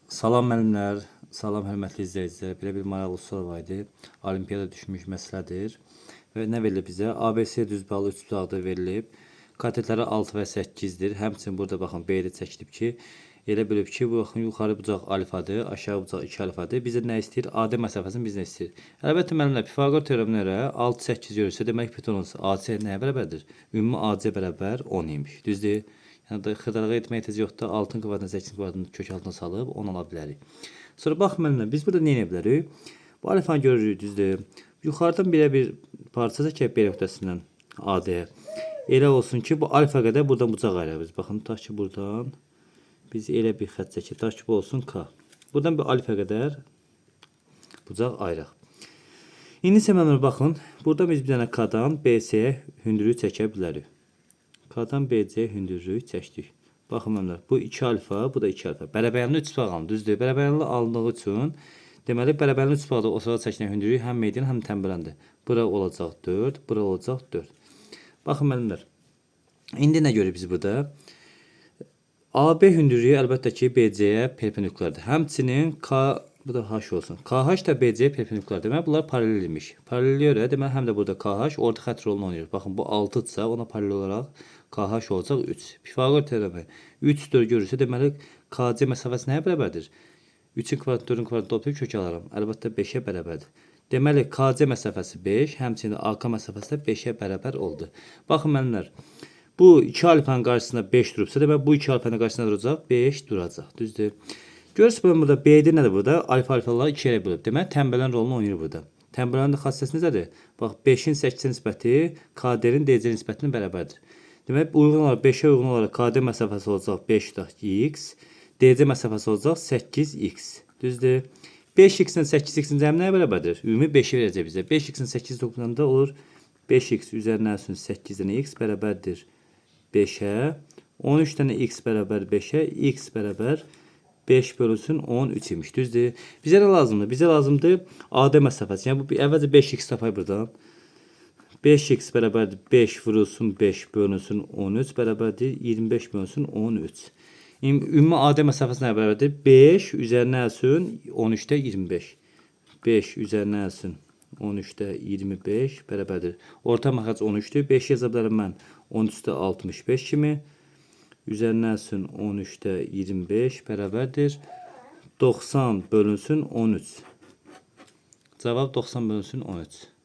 Salam müəllimlər, salam hörmətli izləyicilər. Belə bir maraqlı sual var idi. Olimpiyada düşmüş məsələdir. Və nə verilib bizə? ABC düz bağlı 3 bucaqda verilib. Katetləri 6 və 8-dir. Həmçinin burada baxın B-də çəkilib ki, elə bilib ki, bu baxın yuxarı bucaq alfadır, aşağı bucaq 2 alfadır. Bizə nə istəyir? AD məsafəsini biz nə istəyir? Əlbəttə müəllimlər, Pifaqor teoreminə görə 6-8 görürsə, demək Pythonus AC nəyə bərabərdir? Ümumi AC bərabər 10 imiş. Düzdür? Yəni da xırdalığa etmək ehtiyac yoxdur. 6-ın kvadratını 8-in kvadratını kök altına salıb 10 ala bilərik. Sonra bax müəllimlər, biz burada nə edə bilərik? Bu alfanı görürük, düzdür? Yuxarıdan bir parça çəkək B nöqtəsindən AD-yə. Elə olsun ki, bu alfa qədər buradan bucaq ayırırıq. Baxın, tutaq ki, buradan biz elə bir xətt çəkib, tutaq ki, bu olsun K. Buradan bir alfa qədər bucaq ayıraq. İndi isə müəllimlər baxın, burada biz bir dənə K-dan BC-yə hündürlüyü çəkə bilərik. K-dan BC hündürlüyü çəkdik. Baxın müəllimlər, bu 2 alfa, bu da 2 alfa. Bərabərli 3 bucaq alındı, düzdür? Bərabərli alındığı üçün deməli bərabərli 3 bucaqda o sırada çəkilən hündürlüyü həm median, həm tənbələndir. Bura olacaq 4, bura olacaq 4. Baxın müəllimlər. İndi nə görürük biz burada? AB hündürlüyü əlbəttə ki, BC-yə perpendikulardır. Həmçinin K, bu da H olsun. KH da BC-yə perpendikular. Deməli bunlar paralel imiş. Paraleliyə görə deməli həm də burada KH orta xətt rolunu oynayır. Baxın bu 6-dırsa ona paralel olaraq KH olacaq 3. Pifaqor teoremi 3 4 görürsə deməli KC məsafəsi nəyə bərabərdir? 3-ün kvadratı 4-ün kvadratı toplayıb kök alaram. Əlbəttə 5-ə bərabərdir. Deməli KC məsafəsi 5, həmçinin AK məsafəsi də 5-ə bərabər oldu. Baxın müəllimlər. Bu 2 alfanın qarşısında 5 durubsa, demək bu 2 alfanın qarşısında duracaq, 5 duracaq. Düzdür? Görürsünüz burada B-də nədir burada? Alfalar 2 yerə bölüb. Demək tənbələn rolunu oynayır burada. Tənbələnin də xassəsi necədir? Bax 5-in 8-ə nisbəti KD-nin DC nisbətinə bərabərdir. Demək uyğun olaraq 5-ə uyğun olaraq KD məsafəsi olacaq 5x, DC məsafəsi olacaq 8x. Düzdür? 5x-lə 8x-in cəmi nəyə bərabərdir? Ümumi 5-i verəcək bizə. 5x-in 8 toplananda olur 5x üzərinə əlsin 8-dən x bərabərdir 5'e, 13 tane x bərabər 5'e, x bərabər 5 bölünsün 13 imiş. Düzdür? Bizə nə lazımdır? Bizə lazımdır AD məsafəsi. Yəni bu əvvəlcə 5x tapay buradan. 5x bərabərdir 5 vurulsun 5 bölünsün 13 bərabərdir 25 bölünsün 13. Ümumi AD məsafəsi nə bərabərdir? 5 üzərinə əlsin 13'də 25. 5 üzərinə əlsin 13'də 25 bərabərdir. Orta məxrac 13'dür. 5 yaza bilərəm mən 13'də 65 kimi. Üzərinə əlsin 13'də 25 bərabərdir. 90 bölünsün 13. Cavab 90 bölünsün 13.